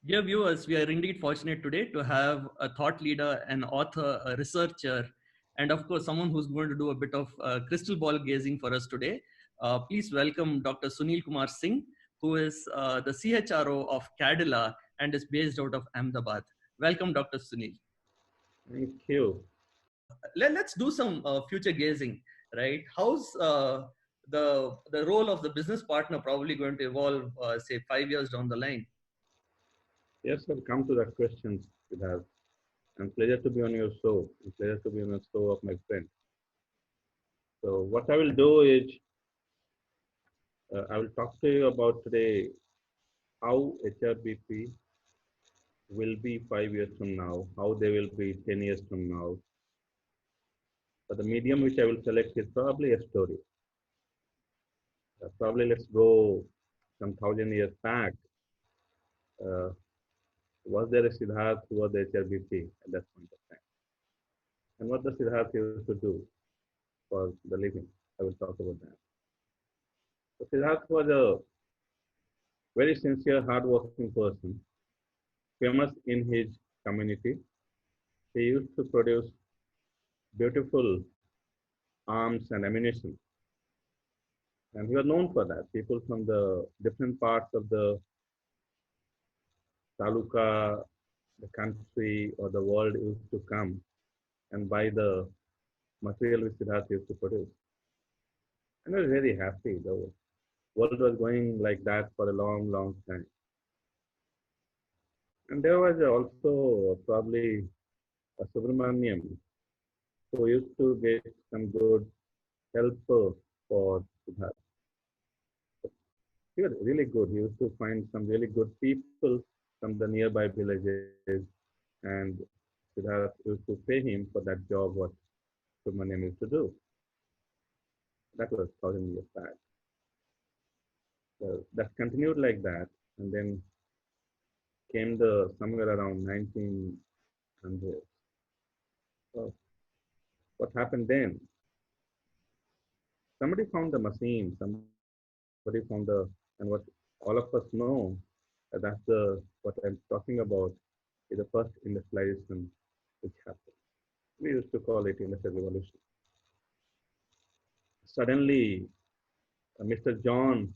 Dear viewers, we are indeed fortunate today to have a thought leader, an author, a researcher, and of course, someone who's going to do a bit of crystal ball gazing for us today. Please welcome Dr. Sunil Kumar Singh, who is the CHRO of Cadila and is based out of Ahmedabad. Welcome, Dr. Sunil. Thank you. Let's do some future gazing, right? How's the role of the business partner probably going to evolve, say, 5 years down the line? Yes, I'll come to that question, Siddharth. And pleasure to be on your show. And pleasure to be on the show of my friend. So what I will do is, I will talk to you about today how HRBP will be 5 years from now, how they will be 10 years from now. But the medium which I will select is probably a story. Probably let's go some 1,000 years back. Uh, was there a Siddharth who was the HRBP at that point of time? And what does Siddharth used to do for the living? I will talk about that. So Siddharth was a very sincere, hardworking person, famous in his community. He used to produce beautiful arms and ammunition. And he was known for that. People from the different parts of the taluka, the country, or the world used to come and buy the material which Siddharth used to produce. And I was very happy. The world was going like that for a long, long time. And there was also probably a Subramaniam who used to get some good help for Siddharth. He was really good. He used to find some really good people from the nearby villages, and Siddharth used to pay him for that job what Subramaniam used to do. That was 1,000 years back. So that continued like that, and then came the somewhere around 1900. So what happened then? Somebody found the machine. Somebody found and what all of us know, that's what I'm talking about, is the first industrialization which happened. We used to call it industrial revolution. Suddenly, Mr. John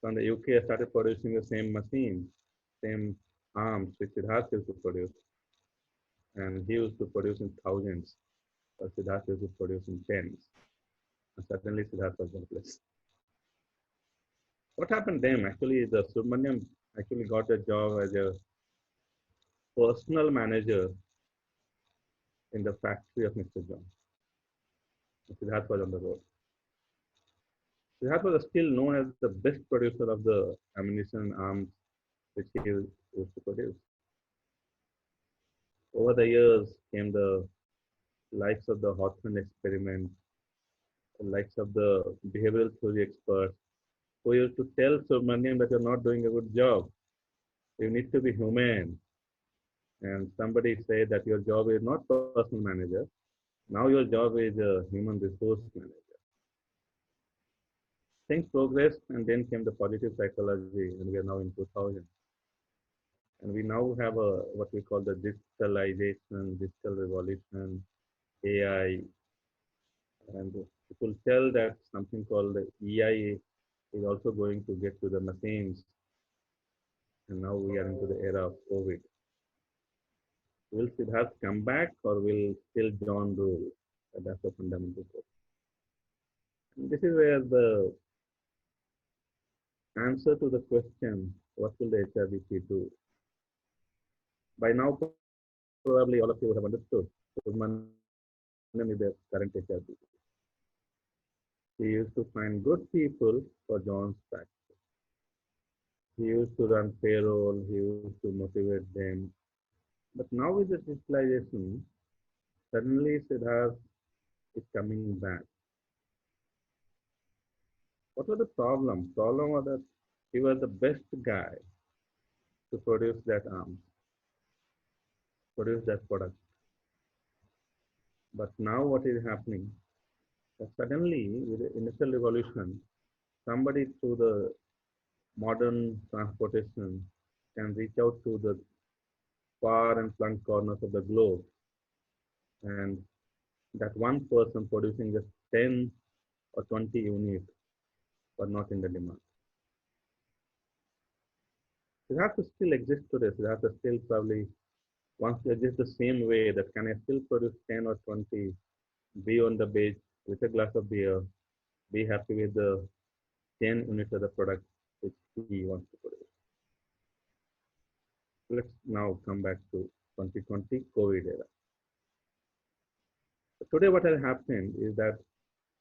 from the UK started producing the same machine, same arms which Siddharth used to produce. And he used to produce in thousands, but Siddharth used to produce in tens. And suddenly Siddharth was jobless. What happened then? Actually, the Subramaniam actually got a job as a personal manager in the factory of Mr. John. Siddharth was on the road. Siddharth was still known as the best producer of the ammunition and arms which he used to produce. Over the years came the likes of the Hawthorne experiment, the likes of the behavioral theory experts, who used to tell Subramaniam that you're not doing a good job. You need to be humane. And somebody said that your job is not personal manager. Now your job is a human resource manager. Things progressed, and then came the positive psychology, and we are now in 2000. And we now have what we call the digitalization, digital revolution, AI. And people tell that something called the EIA is also going to get to the machines. And now we are into the era of COVID. Will Siddharth come back, or will still John rule? That's the fundamental question. This is where the answer to the question, what will the HRBP do? By now, probably all of you would have understood. Subramaniam is the current HRBP. He used to find good people for John's factory. He used to run payroll. He used to motivate them. But now with the digitalization, suddenly Siddharth is coming back. What was the problem? Problem was that he was the best guy to produce that arms, produce that product. But now what is happening? That suddenly, with the industrial revolution, somebody through the modern transportation can reach out to the far and flung corners of the globe, and that one person producing just 10 or 20 units were not in the demand. Siddhartha still exists today. Siddhartha still probably wants to exist the same way, that can I still produce 10 or 20, be on the beach with a glass of beer, be happy with the 10 units of the product which he wants to produce. Let's now come back to 2020 COVID era. Today what has happened is that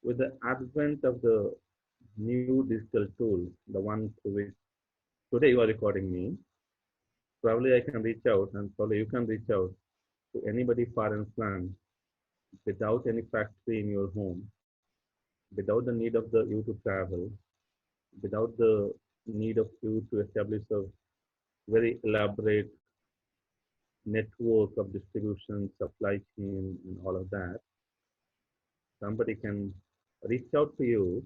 with the advent of the new digital tool, the one through which today you are recording me, probably I can reach out and probably you can reach out to anybody far and flung without any factory in your home, without the need of you to travel, without the need of you to establish a very elaborate network of distribution, supply chain, and all of that. Somebody can reach out to you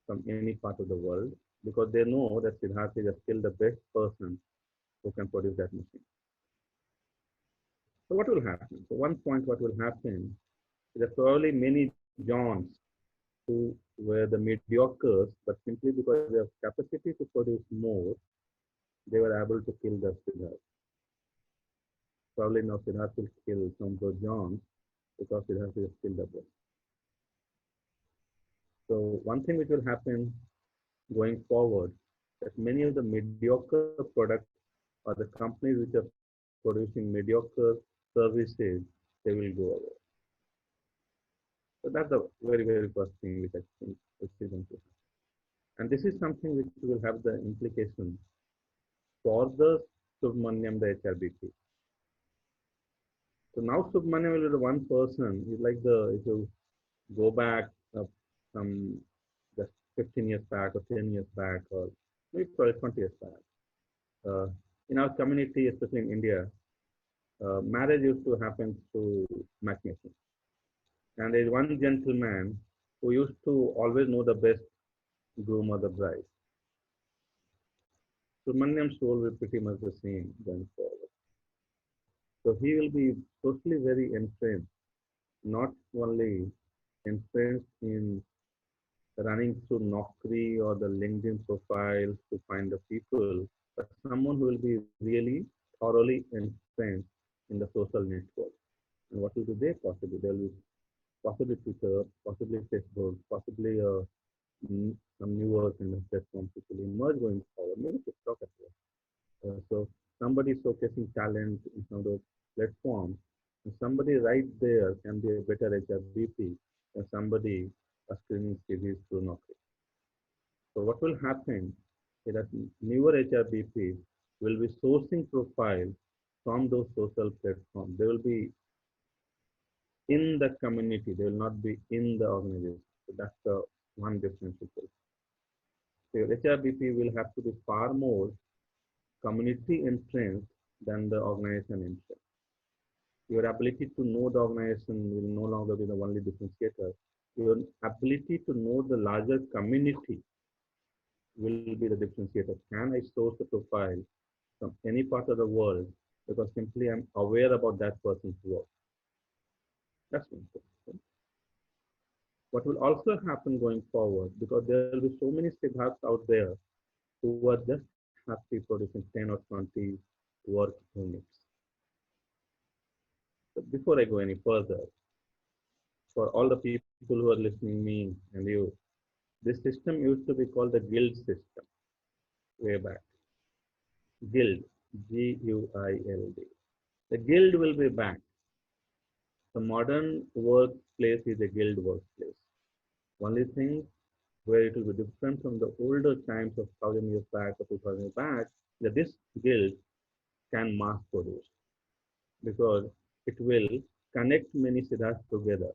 from any part of the world because they know that Siddharth is still the best person who can produce that machine. So what will happen? So one point what will happen is that probably many Johns who were the mediocres, but simply because they have capacity to produce more, they were able to kill the Siddharth. Probably now Siddharth will kill some of those Johns because Siddharth is still the best. So one thing which will happen going forward, that many of the mediocre products or the companies which are producing mediocre services, they will go away. So that's the very, very first thing which I think which is going to happen. And this is something which will have the implication for the Subramaniam, the HRBP. So now Subramaniam will be the one person. He's like if you go back some just 15 years back or 10 years back or maybe probably 20 years back. In our community, especially in India, marriage used to happen through matchmaking. And there is one gentleman who used to always know the best groom or the bride. Subramaniam's role will be pretty much the same going forward. So he will be totally very entrenched, not only entrenched in running through Naukri or the LinkedIn profiles to find the people, but someone who will be really thoroughly entrenched in the social network. And what will be there possibly? There will be possibly Twitter, possibly Facebook, possibly some newer kind of platforms which will emerge going forward, maybe TikTok as well. So somebody showcasing talent in some of those platforms, and somebody right there can be a better HRBP than somebody screening CVs through Naukri. So what will happen is that newer HRBPs will be sourcing profiles from those social platforms. They will be in the community. They will not be in the organization. So that's the one difference. So your HRBP will have to be far more community entrenched than the organization entrenched. Your ability to know the organization will no longer be the only differentiator. Your ability to know the larger community will be the differentiator. Can I source a profile from any part of the world because simply I'm aware about that person's work? That's one thing. What will also happen going forward, because there will be so many Siddharths out there who are just happy producing 10 or 20 work units. So before I go any further, for all the people who are listening me and you, this system used to be called the guild system way back. Guild, G-U-I-L-D. The guild will be back. The modern workplace is a guild workplace. Only thing where it will be different from the older times of 1,000 years back or 2,000 years back, that this guild can mass produce because it will connect many Siddharths together.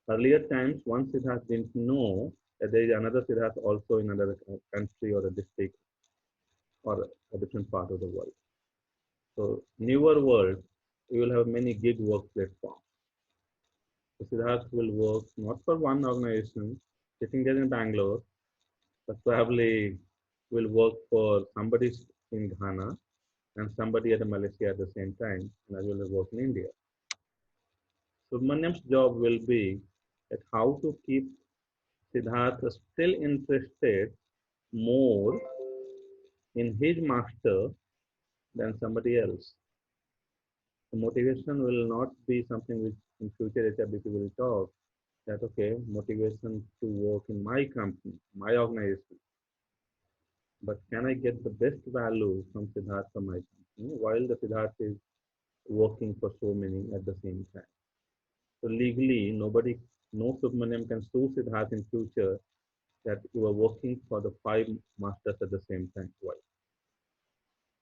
Earlier times, one Siddharth didn't know that there is another Siddharth also in another country or a district or a different part of the world. So newer world, you will have many gig work platforms. The Siddharth will work not for one organization sitting there in Bangalore, but probably will work for somebody in Ghana, and somebody at Malaysia at the same time, and as well as work in India. Subramaniam's job will be at how to keep Siddhartha still interested more in his master than somebody else. The motivation will not be something which in future HRBP will talk that, okay, motivation to work in my company, my organization, but can I get the best value from Siddharth from my company while the Siddharth is working for so many at the same time. So legally, nobody, no Subramaniam can sue Siddharth in future that you are working for the five masters at the same time. Why?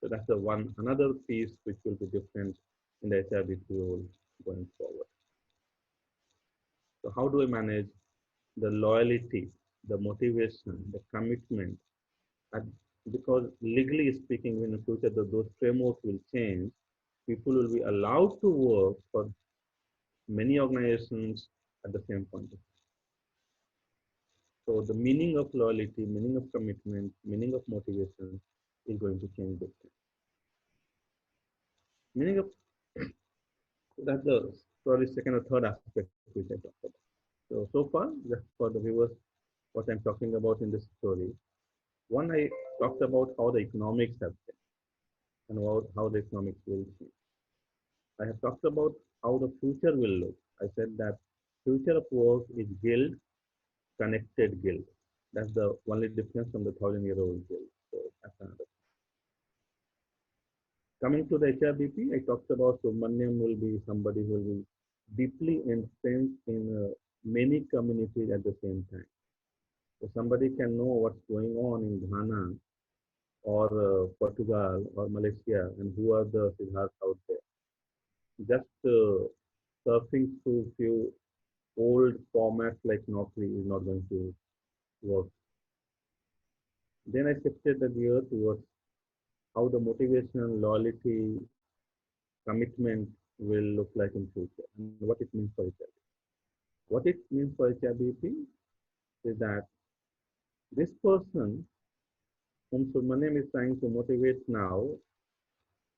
So that's the one another piece which will be different in the HRBP role going forward. So how do I manage the loyalty, the motivation, the commitment? And because legally speaking, in the future, those frameworks will change. People will be allowed to work for many organizations at the same point of time. So the meaning of loyalty, meaning of commitment, meaning of motivation is going to change with time. Meaning of that's the probably second or third aspect which I talked about. So far, just for the viewers, what I'm talking about in this story. One, I talked about how the economics have changed and about how the economics will change. I have talked about how the future will look. I said that future of work is guild, connected guild. That's the only difference from the 1,000-year-old guild. So that's another. Coming to the HRBP, I talked about Subramaniam will be somebody who will be deeply entrenched in many communities at the same time. So somebody can know what's going on in Ghana or Portugal or Malaysia and who are the Siddharths out there. Just surfing through few old formats like Naukri is not going to work. Then I shifted the gear towards how the motivation, loyalty, commitment will look like in future and what it means for HRBP. What it means for HRBP is that this person whom Subramaniam is trying to motivate now,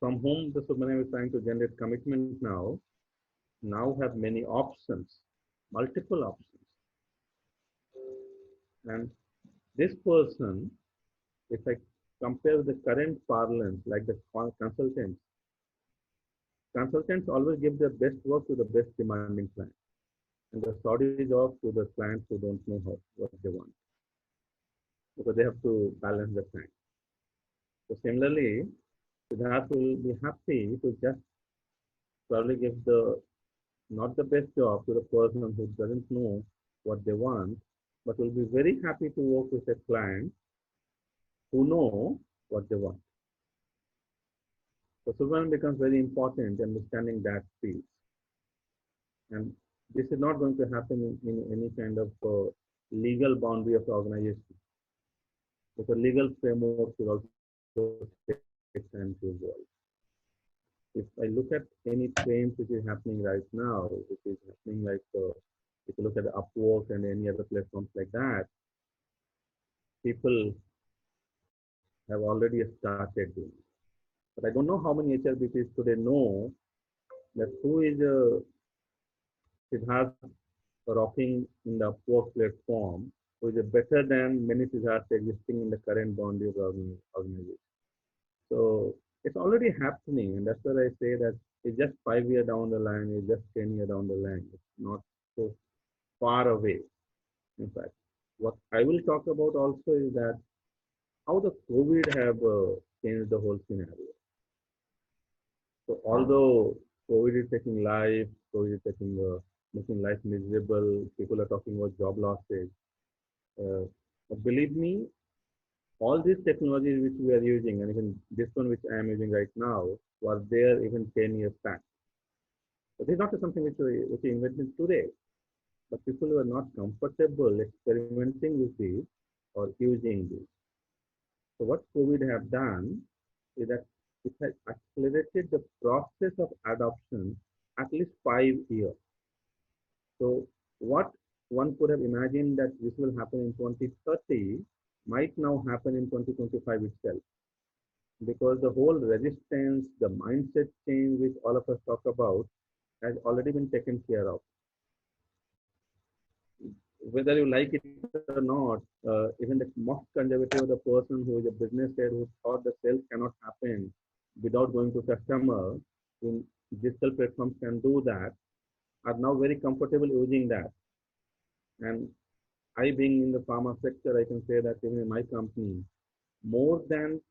from whom the Subramaniam is trying to generate commitment now have many options, multiple options. And this person, if I compare the current parlance, like the consultants always give their best work to the best demanding client. And the shortage of to the clients who don't know what they want. Because they have to balance the time. So similarly, Siddharth will be happy to just probably give the not the best job to the person who doesn't know what they want, but will be very happy to work with a client who know what they want. So Subramaniam becomes very important in understanding that piece. And this is not going to happen in any kind of legal boundary of the organization. Because legal framework will also take time to evolve. If I look at any trends which is happening right now, which is happening like if you look at Upwork and any other platforms like that, people have already started doing it. But I don't know how many HRBPs today know that who is Siddharth rocking in the Upwork platform, who is better than many Siddharths existing in the current boundary of the organization. So it's already happening, and that's why I say that it's just 5 years down the line, it's just 10 years down the line. It's not so far away. In fact, what I will talk about also is that how the COVID have changed the whole scenario. So although COVID is taking life, COVID is making life miserable, people are talking about job losses. But believe me, all these technologies which we are using, and even this one which I am using right now, was there even 10 years back. But it's not something which we invented today. But people were not comfortable experimenting with these or using these. So what COVID have done is that it has accelerated the process of adoption at least 5 years. So what one could have imagined that this will happen in 2030 might now happen in 2025 itself. because the whole resistance, the mindset change, which all of us talk about, has already been taken care of. Whether you like it or not, even the most conservative, the person who is a business head who thought the sales cannot happen without going to customer, in digital platforms can do that, are now very comfortable using that. And I being in the pharma sector, I can say that even in my company, more than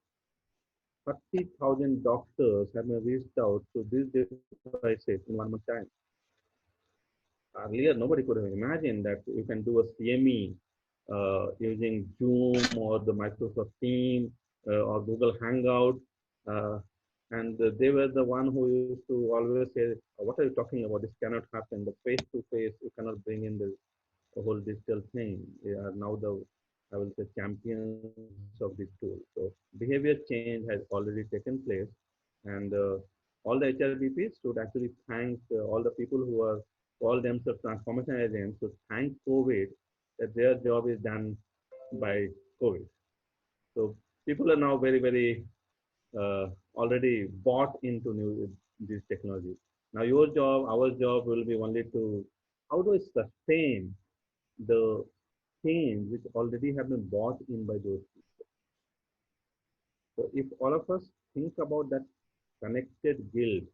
30,000 doctors have been reached out to these devices in 1 month time. Earlier, nobody could have imagined that you can do a CME using Zoom or the Microsoft Team or Google Hangout. Uh, and they were the one who used to always say, "What are you talking about? This cannot happen. The face to face, you cannot bring in the whole digital thing." They are now the, I will say, champions of this tool. So behavior change has already taken place, and all the HRBPs should actually thank all the people who are call themselves transformation agents to thank COVID that their job is done by COVID. So people are now very, very already bought into this technology. Now your job, our job will be only to how do I sustain the things which already have been bought in by those people. So if all of us think about that connected guild,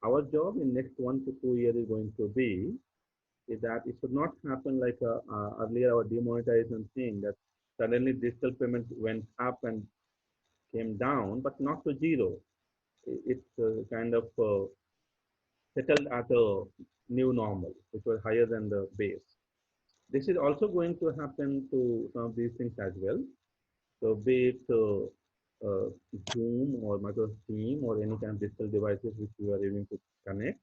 our job in next 1 to 2 years is going to be is that it should not happen like earlier our demonetization thing that suddenly digital payment went up and came down, but not to zero. It's kind of settled at a new normal, which was higher than the base. This is also going to happen to some of these things as well. So be it Zoom or Microsoft Team or any kind of digital devices which we are using to connect.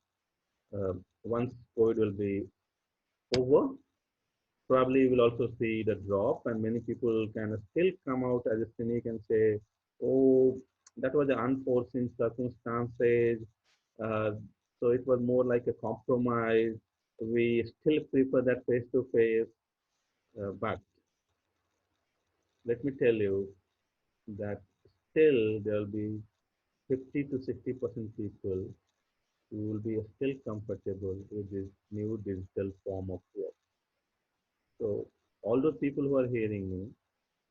Once COVID will be over, probably you will also see the drop, and many people can still come out as a cynic and say, "Oh, that was an unforeseen circumstances. Uh, so it was more like a compromise. We still prefer that face to face." But let me tell you that still there will be 50 to 60% people who will be still comfortable with this new digital form of work. So all those people who are hearing me,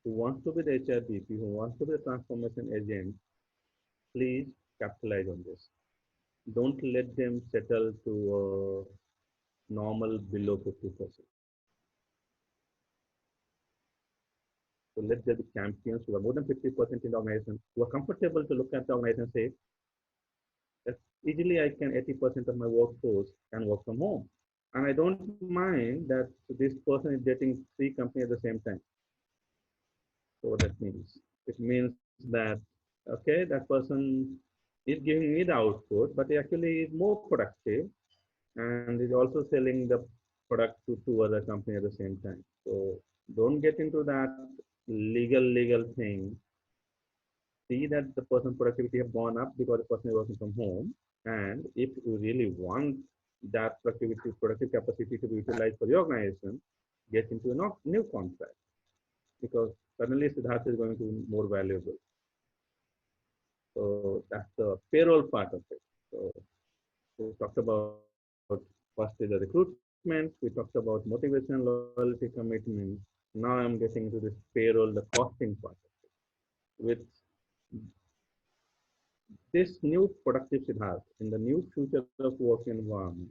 who wants to be the HRBP, who wants to be the transformation agent, please capitalize on this. Don't let them settle to normal below 50%. So let there be champions who are more than 50% in the organization, who are comfortable to look at the organization and say, that easily I can 80% of my workforce can work from home. And I don't mind that this person is getting 3 companies at the same time. So what that means? It means that, okay, that person is giving me the output, but he actually is more productive and is also selling the product to 2 other companies at the same time. So don't get into that legal thing. See that the person's productivity have gone up because the person is working from home. And if you really want that productive capacity to be utilized for your organization, get into a new contract because suddenly Siddharth is going to be more valuable. So that's the payroll part of it. So we talked about first is the recruitment, we talked about motivation, loyalty, commitment. Now I'm getting into this payroll, the costing part of it. With this new productive Siddharth in the new future of work environment,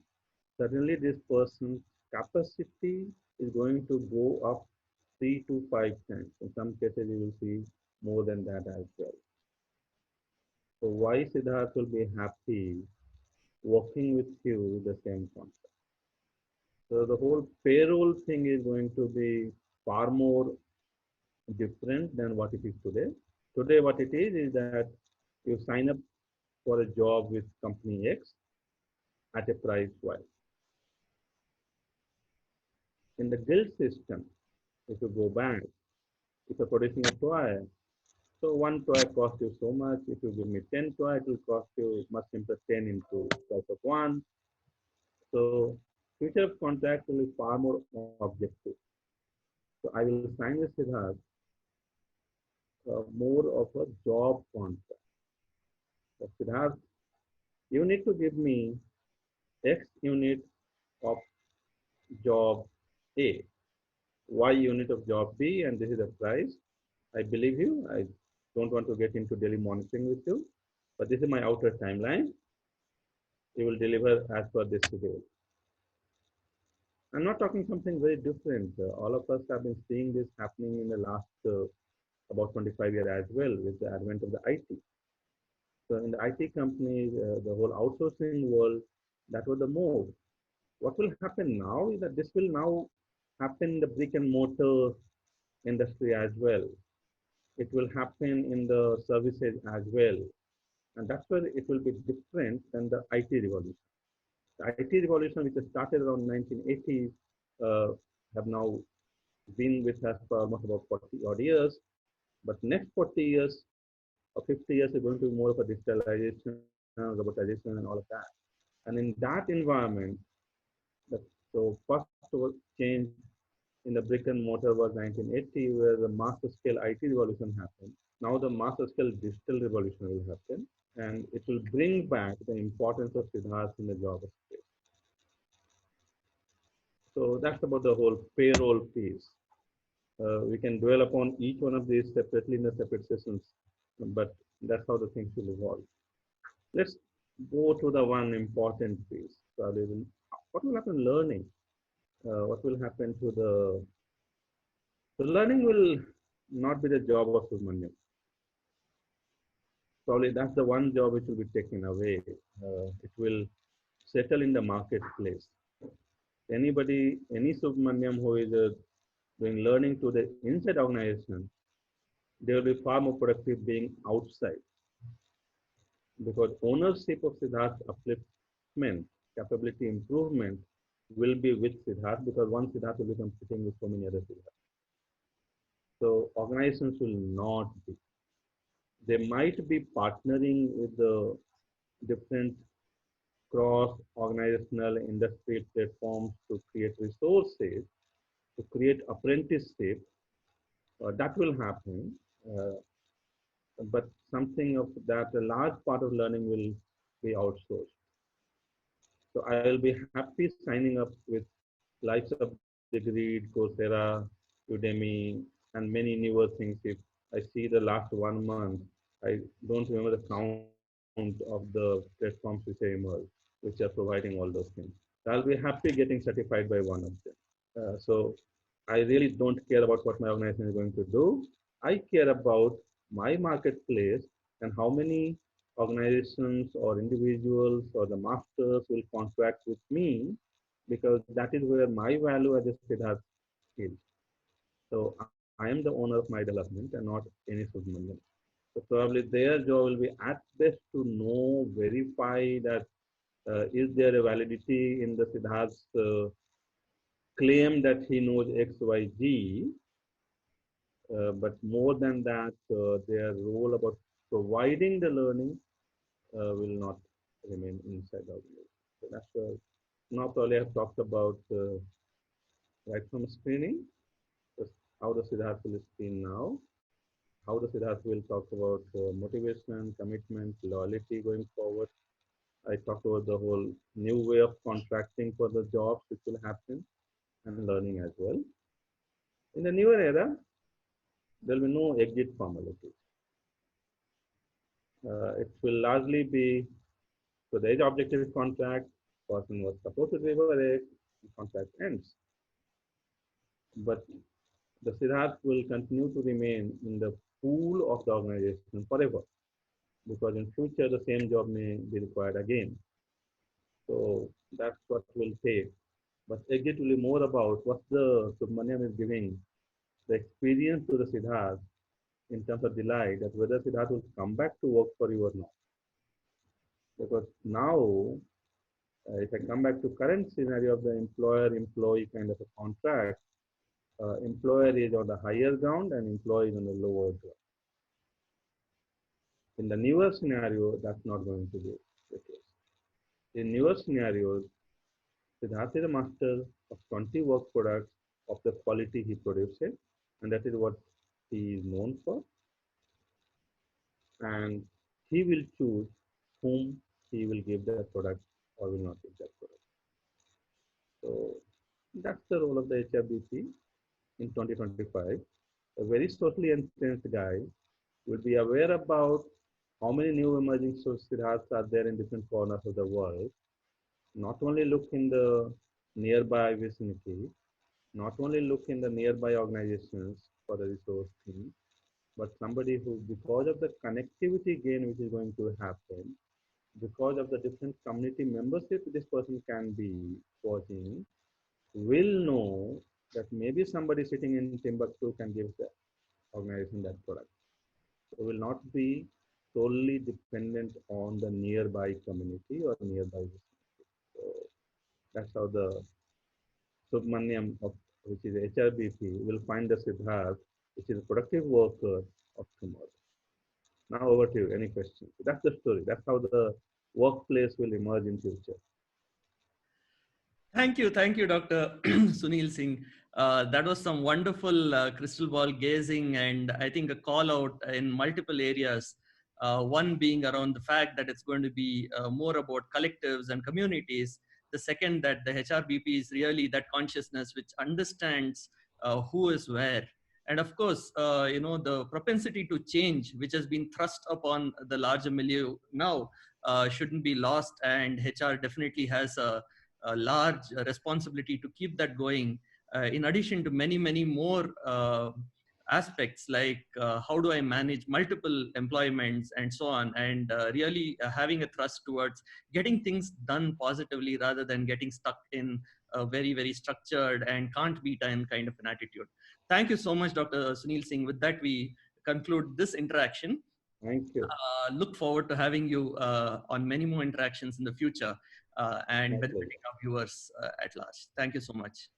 suddenly this person's capacity is going to go up 3 to 5 times. In some cases, you will see more than that as well. So why Siddharth will be happy working with you the same concept. So the whole payroll thing is going to be far more different than what it is today. Today, what it is that you sign up for a job with company X at a price Y. In the guild system, if you go back, if you're producing a toy, so one toy costs you so much. If you give me 10 toys, it will cost you much simpler 10 into price of one. So future of contract will be far more objective. So I will sign with Siddharth more of a job contract. So Siddharth, you need to give me X unit of job A, Y unit of job B, and this is the price. I believe you. I don't want to get into daily monitoring with you, but this is my outer timeline. You will deliver as per this schedule. I'm not talking something very different. All of us have been seeing this happening in the last about 25 years as well with the advent of the IT. So in the IT companies, the whole outsourcing world, that was the move. What will happen now is that this will now happen in the brick and mortar industry as well. It will happen in the services as well. And that's where it will be different than the IT revolution. The IT revolution, which started around 1980s, uh, have now been with us for almost about 40 odd years. But next 40 years or 50 years is going to be more of a digitalization, robotization, and all of that. And in that environment, the, so first change in the brick and mortar was 1980, where the master scale IT revolution happened. Now the master scale digital revolution will happen, and it will bring back the importance of Siddharth in the job space. So that's about the whole payroll piece. We can dwell upon each one of these separately in the separate sessions, but that's how the things will evolve. Let's go to the one important piece. So what will happen learning? What will happen to the learning will not be the job of Subramaniam. Probably that's the one job which will be taken away. It will settle in the marketplace. Anybody, any Subramaniam who is doing learning to the inside organization, they will be far more productive being outside, because ownership of Siddharth upliftment, capability improvement will be with Siddharth, because one Siddharth will be competing with so many other Siddharth. So organizations will not be. They might be partnering with the different cross-organizational industry platforms to create resources, to create apprenticeship. That will happen. Uh, but something of that, a large part of learning will be outsourced. So I will be happy signing up with likes of Degree, Coursera, Udemy, and many newer things. If I see the last 1 month, I don't remember the count of the platforms which are emerged, which are providing all those things. So I'll be happy getting certified by one of them. So I really don't care about what my organization is going to do. I care about my marketplace and how many organizations or individuals or the masters will contract with me, because that is where my value as a Siddharth is. So I am the owner of my development and not any Subramanian. So probably their job will be at best to know, verify that is there a validity in the Siddharth's claim that he knows X, Y, Z, but more than that, their role about providing the learning will not remain inside the organization. So that's now probably I've talked about right from screening, how the Siddharth will screen now, how the Siddharth will talk about motivation, commitment, loyalty going forward. I talked about the whole new way of contracting for the jobs which will happen, and learning as well. In the newer era, there will be no exit formalities. It will largely be, so there is objective contract, person was supposed to deliver it, the contract ends. But the Siddharth will continue to remain in the pool of the organization forever, because in future the same job may be required again. So that's what will take. But exit will be more about what the Subramaniam is giving, the experience to the Siddharth in terms of delight, that whether Siddharth will come back to work for you or not. Because now, if I come back to current scenario of the employer-employee kind of a contract, employer is on the higher ground and employee is on the lower ground. In the newer scenario, that's not going to be the case. In newer scenarios, Siddharth is a master of 20 work products of the quality he produces, and that is what he is known for. and he will choose whom he will give that product or will not give that product. So that's the role of the HRBP in 2025. A very socially ensensed guy will be aware about how many new emerging Siddharths are there in different corners of the world. Not only look in the nearby vicinity, not only look in the nearby organizations for the resource team, but somebody who, because of the connectivity gain which is going to happen, because of the different community membership this person can be watching, will know that maybe somebody sitting in Timbuktu can give the organization that product. So will not be solely dependent on the nearby community or nearby vicinity. So that's how the Submanyam, of, which is HRBP, will find the Siddharth, which is a productive worker of tomorrow. Now over to you. Any questions? That's the story. That's how the workplace will emerge in future. Thank you, Dr. Sunil Singh. That was some wonderful crystal ball gazing, and I think a call out in multiple areas. One being around the fact that it's going to be more about collectives and communities. The second, that the HRBP is really that consciousness which understands who is where. And of course, the propensity to change, which has been thrust upon the larger milieu now, shouldn't be lost. And HR definitely has a large responsibility to keep that going, in addition to many, many more aspects like how do I manage multiple employments and so on, and really having a thrust towards getting things done positively rather than getting stuck in a very, very structured and can't be done kind of an attitude. Thank you so much, Dr. Sunil Singh. With that, we conclude this interaction. Thank you. Look forward to having you on many more interactions in the future, and My pleasure. benefiting our viewers at large. Thank you so much.